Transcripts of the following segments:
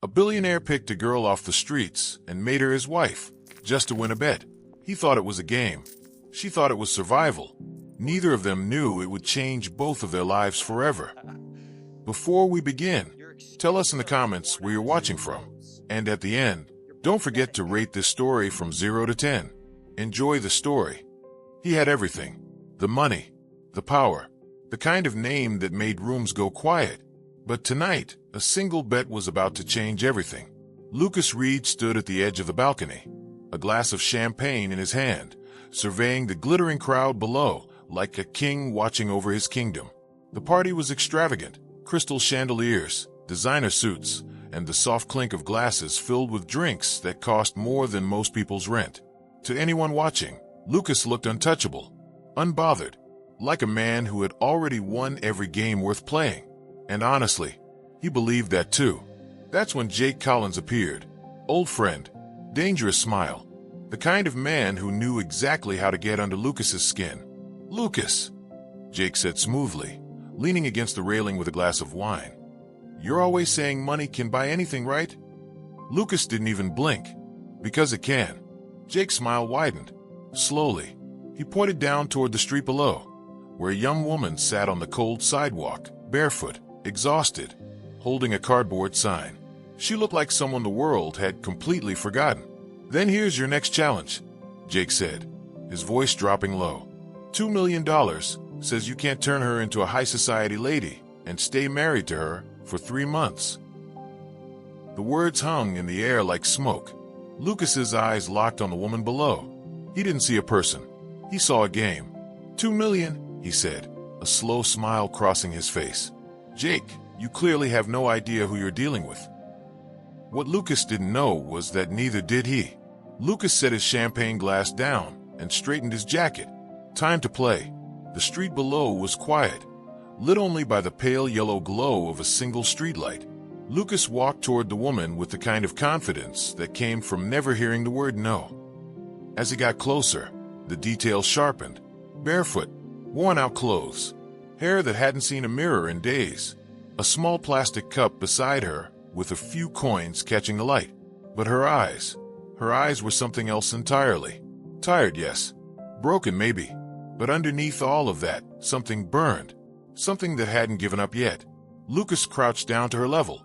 A billionaire picked a girl off the streets and made her his wife, just to win a bet. He thought it was a game. She thought it was survival. Neither of them knew it would change both of their lives forever. Before we begin, tell us in the comments where you're watching from. And at the end, don't forget to rate this story from 0 to 10. Enjoy the story. He had everything. The money, the power, the kind of name that made rooms go quiet. But tonight, a single bet was about to change everything. Lucas Reed stood at the edge of the balcony, a glass of champagne in his hand, surveying the glittering crowd below like a king watching over his kingdom. The party was extravagant. Crystal chandeliers, designer suits, and the soft clink of glasses filled with drinks that cost more than most people's rent. To anyone watching, Lucas looked untouchable, unbothered, like a man who had already won every game worth playing. And honestly, he believed that too. That's when Jake Collins appeared. Old friend, dangerous smile, the kind of man who knew exactly how to get under Lucas's skin. "Lucas," Jake said smoothly, leaning against the railing with a glass of wine. "You're always saying money can buy anything, right?" Lucas didn't even blink. "Because it can." Jake's smile widened. Slowly, he pointed down toward the street below, where a young woman sat on the cold sidewalk, barefoot, exhausted, holding a cardboard sign. She looked like someone the world had completely forgotten. "Then here's your next challenge," Jake said, his voice dropping low. $2 million says you can't turn her into a high society lady and stay married to her for 3 months. The words hung in the air like smoke. Lucas's eyes locked on the woman below. He didn't see a person. He saw a game. $2 million, he said, a slow smile crossing his face. "Jake, you clearly have no idea who you're dealing with." What Lucas didn't know was that neither did he. Lucas set his champagne glass down and straightened his jacket. Time to play. The street below was quiet, lit only by the pale yellow glow of a single streetlight. Lucas walked toward the woman with the kind of confidence that came from never hearing the word no. As he got closer, the details sharpened. Barefoot, worn-out clothes, hair that hadn't seen a mirror in days, a small plastic cup beside her with a few coins catching the light. But her eyes were something else entirely. Tired, yes. Broken, maybe. But underneath all of that, something burned. Something that hadn't given up yet. Lucas crouched down to her level.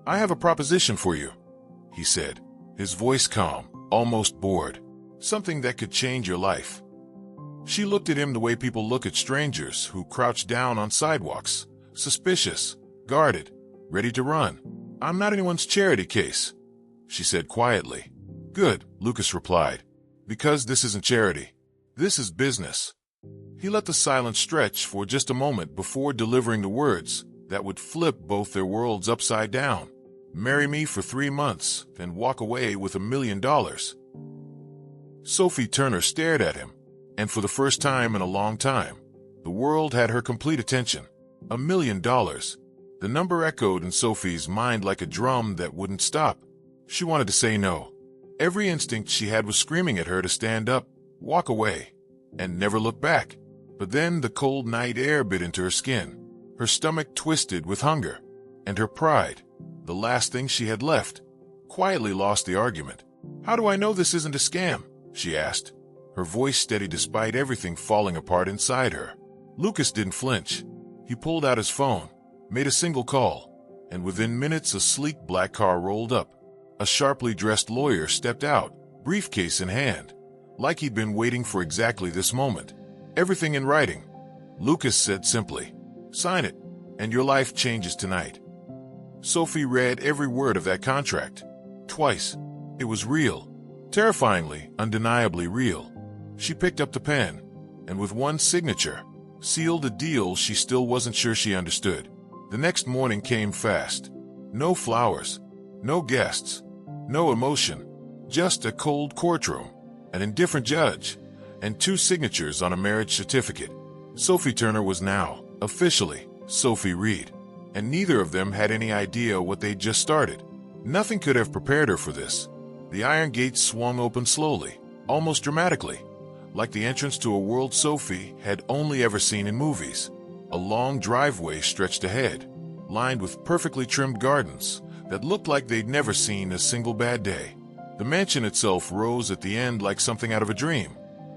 "I have a proposition for you," he said, his voice calm, almost bored. "Something that could change your life." She looked at him the way people look at strangers who crouch down on sidewalks, suspicious, guarded, ready to run. "I'm not anyone's charity case," she said quietly. "Good," Lucas replied, "because this isn't charity. This is business." He let the silence stretch for just a moment before delivering the words that would flip both their worlds upside down. "Marry me for 3 months, then walk away with $1 million. Sophie Turner stared at him, and for the first time in a long time, the world had her complete attention. $1 million. The number echoed in Sophie's mind like a drum that wouldn't stop. She wanted to say no. Every instinct she had was screaming at her to stand up, walk away, and never look back. But then the cold night air bit into her skin. Her stomach twisted with hunger, and her pride, the last thing she had left, quietly lost the argument. "How do I know this isn't a scam?" she asked, her voice steady despite everything falling apart inside her. Lucas didn't flinch. He pulled out his phone, made a single call, and within minutes a sleek black car rolled up. A sharply dressed lawyer stepped out, briefcase in hand, like he'd been waiting for exactly this moment. "Everything in writing," Lucas said simply. "Sign it, and your life changes tonight." Sophie read every word of that contract. Twice. It was real. Terrifyingly, undeniably real. She picked up the pen, and with one signature, sealed a deal she still wasn't sure she understood. The next morning came fast. No flowers, no guests, no emotion, just a cold courtroom, an indifferent judge, and 2 signatures on a marriage certificate. Sophie Turner was now, officially, Sophie Reed, and neither of them had any idea what they'd just started. Nothing could have prepared her for this. The iron gates swung open slowly, almost dramatically, like the entrance to a world Sophie had only ever seen in movies. A long driveway stretched ahead, lined with perfectly trimmed gardens that looked like they'd never seen a single bad day. The mansion itself rose at the end like something out of a dream.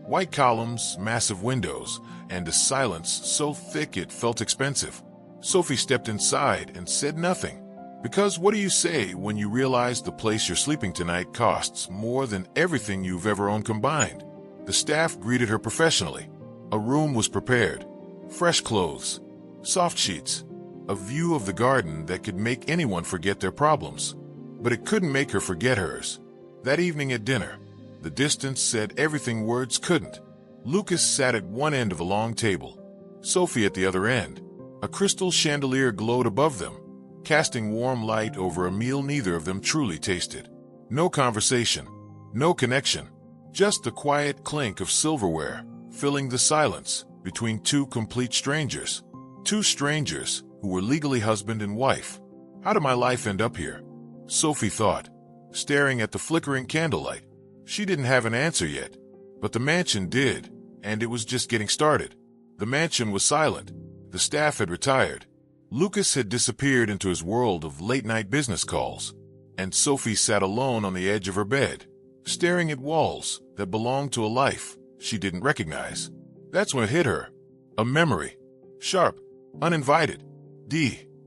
White columns, massive windows, and a silence so thick it felt expensive. Sophie stepped inside and said nothing. Because what do you say when you realize the place you're sleeping tonight costs more than everything you've ever owned combined? The staff greeted her professionally. A room was prepared. Fresh clothes, soft sheets, a view of the garden that could make anyone forget their problems. But it couldn't make her forget hers. That evening at dinner, the distance said everything words couldn't. Lucas sat at one end of a long table, Sophie at the other end. A crystal chandelier glowed above them, casting warm light over a meal neither of them truly tasted. No conversation, no connection, just the quiet clink of silverware, filling the silence between two complete strangers. Two strangers who were legally husband and wife. How did my life end up here? Sophie thought, staring at the flickering candlelight. She didn't have an answer yet, but the mansion did, and it was just getting started. The mansion was silent. The staff had retired. Lucas had disappeared into his world of late-night business calls, and Sophie sat alone on the edge of her bed, staring at walls that belonged to a life she didn't recognize. That's when it hit her. A memory. Sharp, uninvited.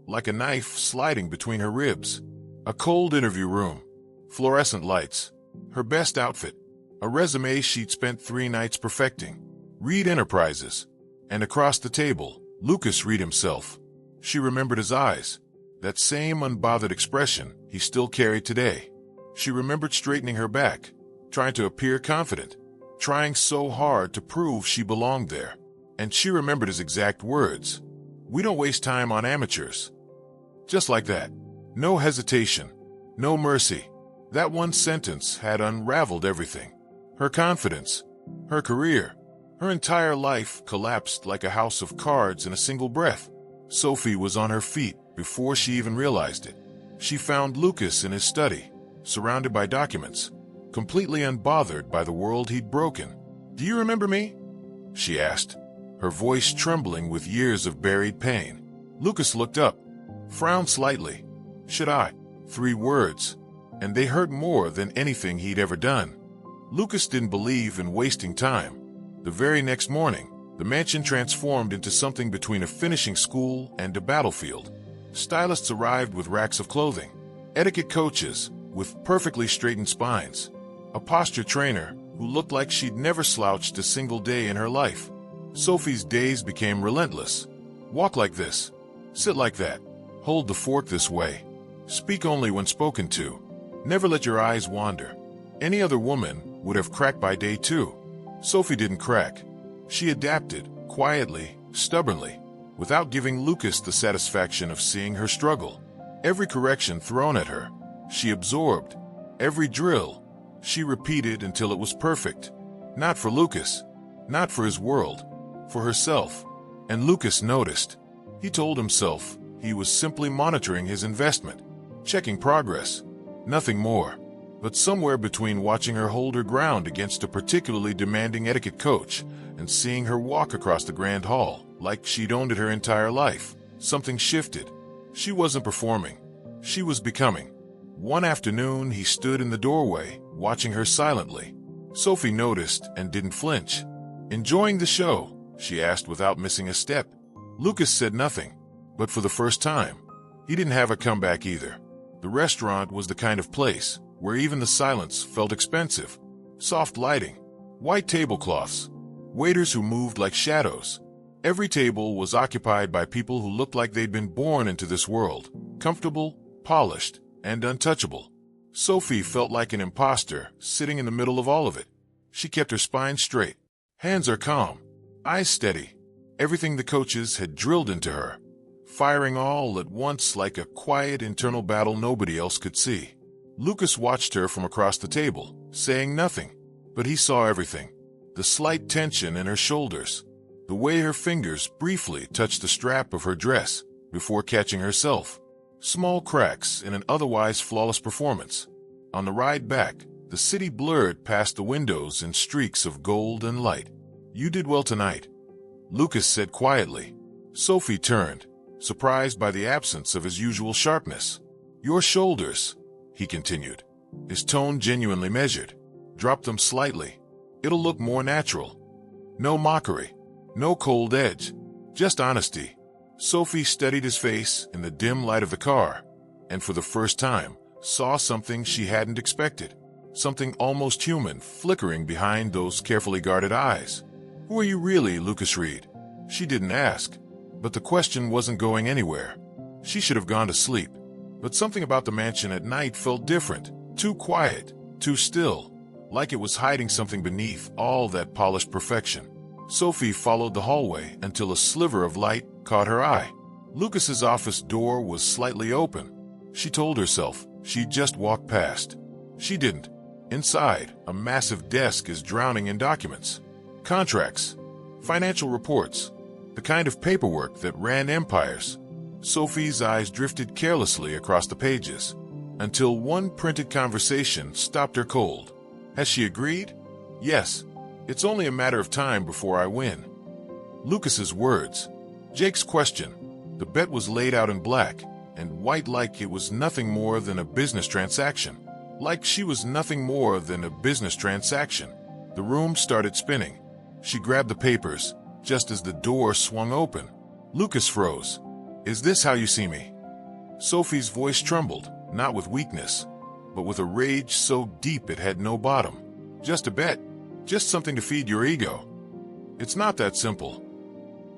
Like a knife sliding between her ribs. A cold interview room. Fluorescent lights. Her best outfit. A resume she'd spent 3 nights perfecting. Reed Enterprises. And across the table, Lucas Reed himself. She remembered his eyes. That same unbothered expression he still carried today. She remembered straightening her back, trying to appear confident, trying so hard to prove she belonged there. And she remembered his exact words. "We don't waste time on amateurs." Just like that. No hesitation. No mercy. That one sentence had unraveled everything. Her confidence. Her career. Her entire life collapsed like a house of cards in a single breath. Sophie was on her feet before she even realized it. She found Lucas in his study, surrounded by documents, completely unbothered by the world he'd broken. "Do you remember me?" she asked, her voice trembling with years of buried pain. Lucas looked up, frowned slightly. "Should I?" 3 words, and they hurt more than anything he'd ever done. Lucas didn't believe in wasting time. The very next morning, the mansion transformed into something between a finishing school and a battlefield. Stylists arrived with racks of clothing, etiquette coaches with perfectly straightened spines, a posture trainer who looked like she'd never slouched a single day in her life. Sophie's days became relentless. Walk like this, sit like that, hold the fork this way, speak only when spoken to, never let your eyes wander. Any other woman would have cracked by day 2. Sophie didn't crack. She adapted, quietly, stubbornly, without giving Lucas the satisfaction of seeing her struggle. Every correction thrown at her, she absorbed. Every drill, she repeated until it was perfect. Not for Lucas, not for his world, for herself. And Lucas noticed. He told himself he was simply monitoring his investment, checking progress, nothing more. But somewhere between watching her hold her ground against a particularly demanding etiquette coach and seeing her walk across the grand hall like she'd owned it her entire life, something shifted. She wasn't performing. She was becoming. One afternoon, he stood in the doorway, watching her silently. Sophie noticed and didn't flinch. "Enjoying the show?" she asked without missing a step. Lucas said nothing, but for the first time, he didn't have a comeback either. The restaurant was the kind of place where even the silence felt expensive. Soft lighting, white tablecloths, waiters who moved like shadows. Every table was occupied by people who looked like they'd been born into this world, comfortable, polished, and untouchable. Sophie felt like an imposter sitting in the middle of all of it. She kept her spine straight. Hands are calm, eyes steady. Everything the coaches had drilled into her, firing all at once like a quiet internal battle nobody else could see. Lucas watched her from across the table, saying nothing, but he saw everything. The slight tension in her shoulders, the way her fingers briefly touched the strap of her dress before catching herself. Small cracks in an otherwise flawless performance. On the ride back, the city blurred past the windows in streaks of gold and light. "You did well tonight," Lucas said quietly. Sophie turned, surprised by the absence of his usual sharpness. Your shoulders, he continued, his tone genuinely measured. Drop them slightly. It'll look more natural. No mockery, no cold edge, just honesty. Sophie studied his face in the dim light of the car, and for the first time, saw something she hadn't expected. Something almost human flickering behind those carefully guarded eyes. Who are you really, Lucas Reed? She didn't ask, but the question wasn't going anywhere. She should have gone to sleep, but something about the mansion at night felt different, too quiet, too still, like it was hiding something beneath all that polished perfection. Sophie followed the hallway until a sliver of light caught her eye. Lucas's office door was slightly open. She told herself she'd just walked past. She didn't. Inside, a massive desk is drowning in documents. Contracts, financial reports, the kind of paperwork that ran empires. Sophie's eyes drifted carelessly across the pages, until one printed conversation stopped her cold. Has she agreed? Yes. It's only a matter of time before I win. Lucas's words. Jake's question. The bet was laid out in black and white, like it was nothing more than a business transaction. Like she was nothing more than a business transaction. The room started spinning. She grabbed the papers just as the door swung open. Lucas froze. Is this how you see me? Sophie's voice trembled, not with weakness, but with a rage so deep it had no bottom. Just a bet. Just something to feed your ego. It's not that simple.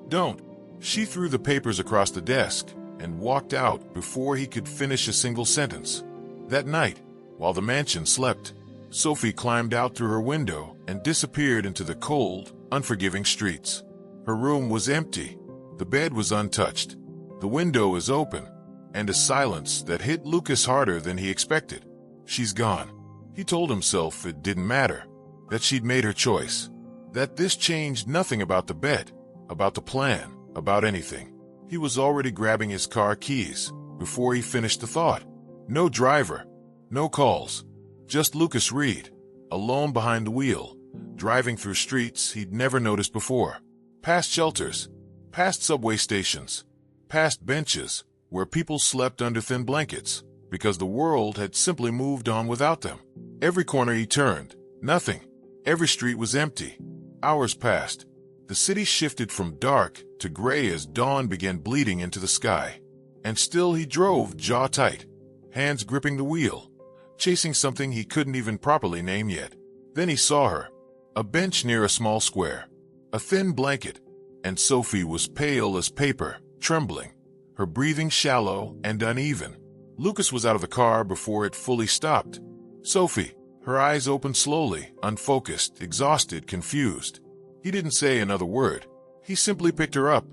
Don't. She threw the papers across the desk and walked out before he could finish a single sentence. That night, while the mansion slept, Sophie climbed out through her window and disappeared into the cold, unforgiving streets. Her room was empty. The bed was untouched. The window was open, and a silence that hit Lucas harder than he expected. She's gone. He told himself it didn't matter, that she'd made her choice, that this changed nothing about the bet, about the plan, about anything. He was already grabbing his car keys before he finished the thought. No driver, no calls, just Lucas Reed, alone behind the wheel, driving through streets he'd never noticed before. Past shelters, past subway stations, past benches where people slept under thin blankets because the world had simply moved on without them. Every corner he turned, nothing. Every street was empty. Hours passed. The city shifted from dark to gray as dawn began bleeding into the sky. And still he drove, jaw tight, hands gripping the wheel, chasing something he couldn't even properly name yet. Then he saw her. A bench near a small square. A thin blanket. And Sophie was pale as paper, trembling, her breathing shallow and uneven. Lucas was out of the car before it fully stopped. Sophie. Her eyes opened slowly, unfocused, exhausted, confused. He didn't say another word. He simply picked her up,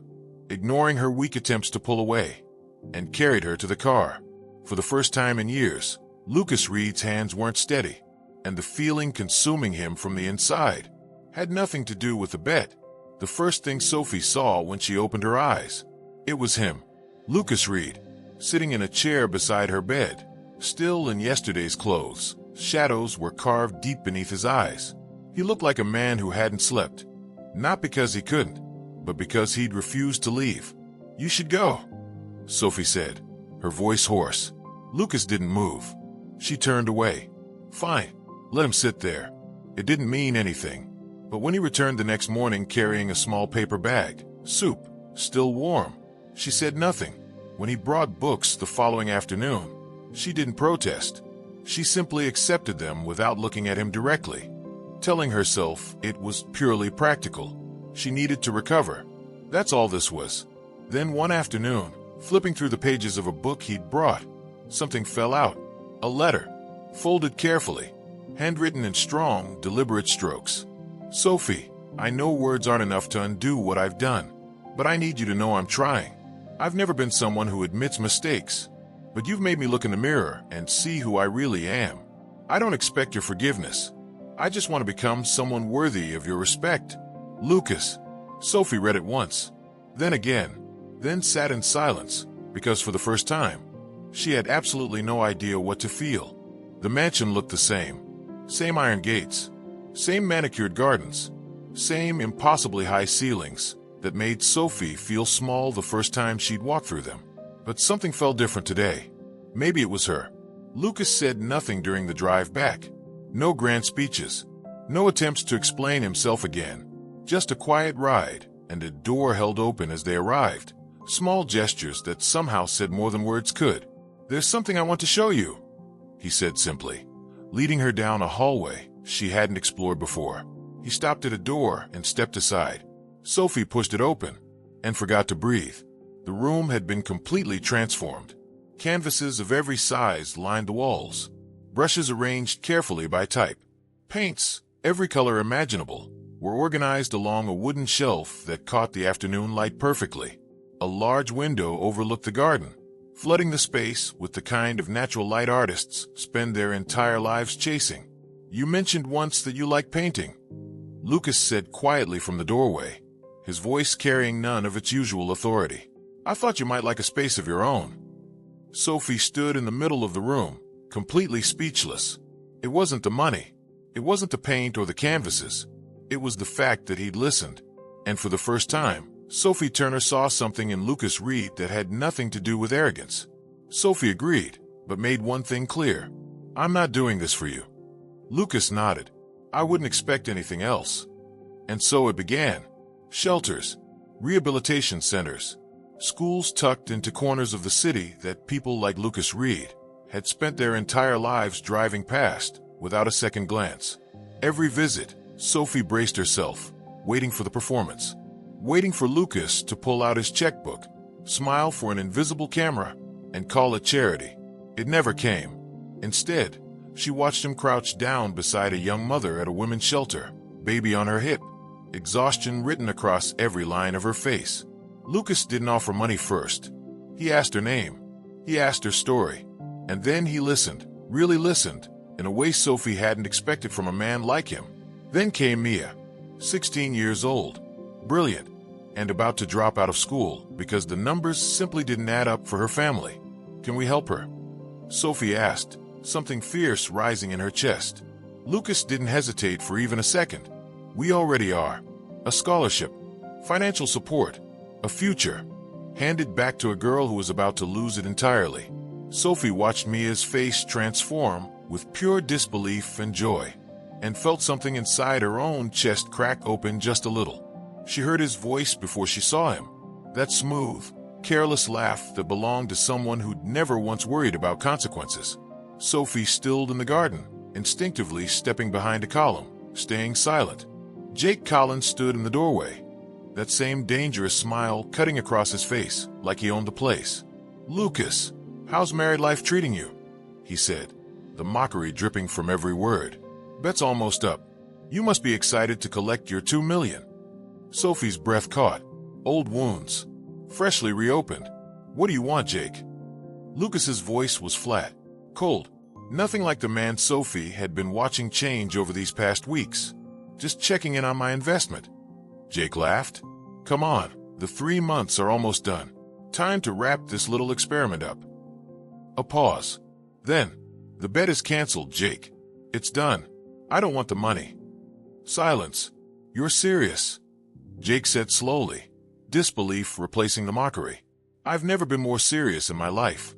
ignoring her weak attempts to pull away, and carried her to the car. For the first time in years, Lucas Reed's hands weren't steady, and the feeling consuming him from the inside had nothing to do with the bet. The first thing Sophie saw when she opened her eyes, it was him, Lucas Reed, sitting in a chair beside her bed, still in yesterday's clothes. Shadows were carved deep beneath his eyes. He looked like a man who hadn't slept, not because he couldn't, but because he'd refused to leave. You should go, Sophie said, her voice hoarse. Lucas didn't move. She turned away. Fine, let him sit there. It didn't mean anything. But when he returned the next morning carrying a small paper bag, soup, still warm, she said nothing. When he brought books the following afternoon, she didn't protest. She simply accepted them without looking at him directly, telling herself it was purely practical. She needed to recover. That's all this was. Then one afternoon, flipping through the pages of a book he'd brought, something fell out. A letter, folded carefully, handwritten in strong, deliberate strokes. Sophie, I know words aren't enough to undo what I've done, but I need you to know I'm trying. I've never been someone who admits mistakes. But you've made me look in the mirror and see who I really am. I don't expect your forgiveness. I just want to become someone worthy of your respect. Lucas. Sophie read it once, then again, then sat in silence, because for the first time, she had absolutely no idea what to feel. The mansion looked the same. Same iron gates, same manicured gardens, same impossibly high ceilings that made Sophie feel small the first time she'd walked through them. But something felt different today. Maybe it was her. Lucas said nothing during the drive back. No grand speeches. No attempts to explain himself again. Just a quiet ride, and a door held open as they arrived. Small gestures that somehow said more than words could. "There's something I want to show you," he said simply, leading her down a hallway she hadn't explored before. He stopped at a door and stepped aside. Sophie pushed it open and forgot to breathe. The room had been completely transformed. Canvases of every size lined the walls. Brushes arranged carefully by type. Paints, every color imaginable, were organized along a wooden shelf that caught the afternoon light perfectly. A large window overlooked the garden, flooding the space with the kind of natural light artists spend their entire lives chasing. "You mentioned once that you like painting," Lucas said quietly from the doorway, his voice carrying none of its usual authority. "I thought you might like a space of your own." Sophie stood in the middle of the room, completely speechless. It wasn't the money. It wasn't the paint or the canvases. It was the fact that he'd listened. And for the first time, Sophie Turner saw something in Lucas Reed that had nothing to do with arrogance. Sophie agreed, but made one thing clear. "I'm not doing this for you." Lucas nodded. "I wouldn't expect anything else." And so it began. Shelters, rehabilitation centers, schools tucked into corners of the city that people like Lucas Reed had spent their entire lives driving past without a second glance. Every visit, Sophie braced herself, waiting for the performance. Waiting for Lucas to pull out his checkbook, smile for an invisible camera, and call it charity. It never came. Instead, she watched him crouch down beside a young mother at a women's shelter, baby on her hip, exhaustion written across every line of her face. Lucas didn't offer money first. He asked her name. He asked her story. And then he listened, really listened, in a way Sophie hadn't expected from a man like him. Then came Mia, 16 years old, brilliant, and about to drop out of school because the numbers simply didn't add up for her family. "Can we help her?" Sophie asked, something fierce rising in her chest. Lucas didn't hesitate for even a second. "We already are. A scholarship, financial support, a future," handed back to a girl who was about to lose it entirely. Sophie watched Mia's face transform with pure disbelief and joy, and felt something inside her own chest crack open just a little. She heard his voice before she saw him, that smooth, careless laugh that belonged to someone who'd never once worried about consequences. Sophie stilled in the garden, instinctively stepping behind a column, staying silent. Jake Collins stood in the doorway, that same dangerous smile cutting across his face like he owned the place. "Lucas, how's married life treating you?" he said, the mockery dripping from every word. "Bet's almost up. You must be excited to collect your $2 million. Sophie's breath caught. Old wounds, freshly reopened. "What do you want, Jake?" Lucas's voice was flat, cold, nothing like the man Sophie had been watching change over these past weeks. "Just checking in on my investment." Jake laughed. "Come on, the 3 months are almost done. Time to wrap this little experiment up." A pause. Then, "The bet is canceled, Jake. It's done. I don't want the money." Silence. "You're serious?" Jake said slowly, disbelief replacing the mockery. "I've never been more serious in my life."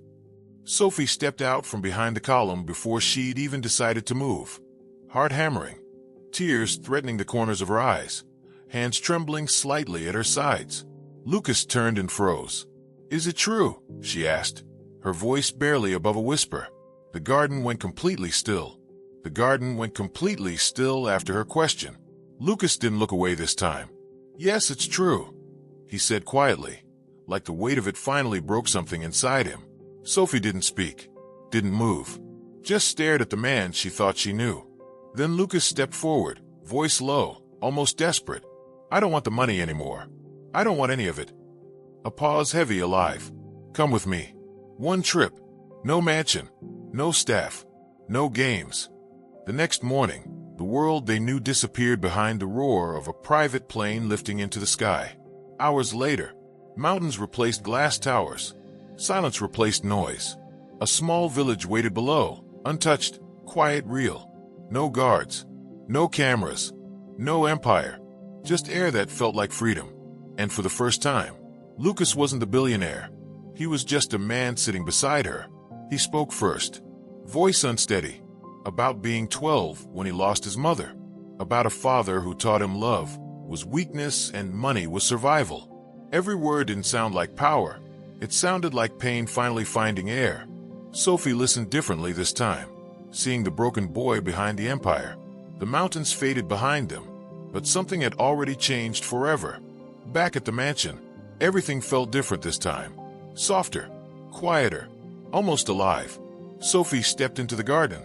Sophie stepped out from behind the column before she'd even decided to move. Heart hammering, tears threatening the corners of her eyes, hands trembling slightly at her sides. Lucas turned and froze. "Is it true?" she asked, her voice barely above a whisper. The garden went completely still. The garden went completely still after her question. Lucas didn't look away this time. "Yes, it's true," he said quietly, like the weight of it finally broke something inside him. Sophie didn't speak, didn't move, just stared at the man she thought she knew. Then Lucas stepped forward, voice low, almost desperate. "I don't want the money anymore. I don't want any of it." A pause heavy alive. "Come with me. One trip. No mansion. No staff. No games." The next morning, the world they knew disappeared behind the roar of a private plane lifting into the sky. Hours later, mountains replaced glass towers. Silence replaced noise. A small village waited below, untouched, quiet, real. No guards. No cameras. No empire. Just air that felt like freedom. And for the first time, Lucas wasn't the billionaire. He was just a man sitting beside her, He spoke first, voice unsteady, about being 12 when he lost his mother, about a father who taught him love was weakness and money was survival. Every word didn't sound like power. It sounded like pain finally finding air. Sophie listened differently this time, seeing the broken boy behind the empire. The mountains faded behind them, but something had already changed forever. Back at the mansion, everything felt different this time. Softer, quieter, almost alive. Sophie stepped into the garden,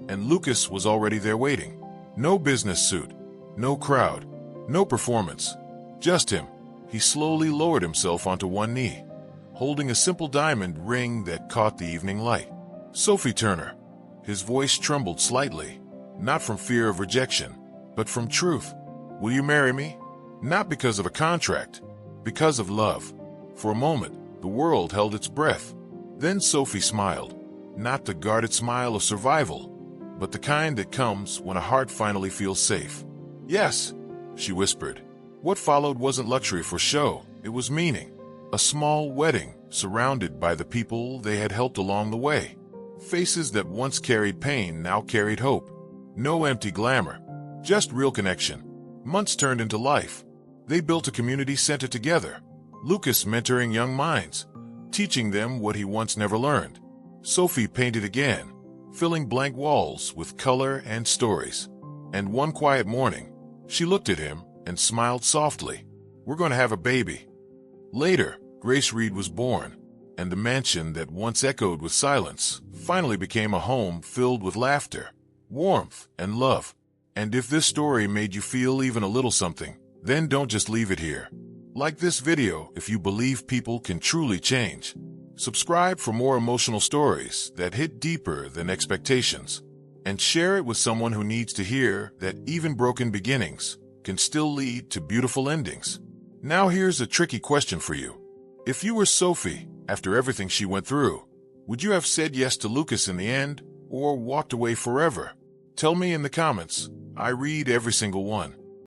and Lucas was already there waiting. No business suit, no crowd, no performance, just him. He slowly lowered himself onto one knee, holding a simple diamond ring that caught the evening light. Sophie Turner. His voice trembled slightly, not from fear of rejection, but from truth. Will you marry me? Not because of a contract, because of love. For a moment, the world held its breath. Then Sophie smiled, not the guarded smile of survival, but the kind that comes when a heart finally feels safe. Yes, she whispered. What followed wasn't luxury for show, it was meaning. A small wedding, surrounded by the people they had helped along the way. Faces that once carried pain now carried hope. No empty glamour, just real connection. Months turned into life. They built a community center together. Lucas mentoring young minds, teaching them what he once never learned. Sophie painted again, filling blank walls with color and stories. And one quiet morning, she looked at him and smiled softly. We're going to have a baby. Later, Grace Reed was born, and the mansion that once echoed with silence finally became a home filled with laughter, warmth, and love. And if this story made you feel even a little something, then don't just leave it here. Like this video if you believe people can truly change. Subscribe for more emotional stories that hit deeper than expectations. And share it with someone who needs to hear that even broken beginnings can still lead to beautiful endings. Now here's a tricky question for you. If you were Sophie, after everything she went through, would you have said yes to Lucas in the end, or walked away forever? Tell me in the comments. I read every single one.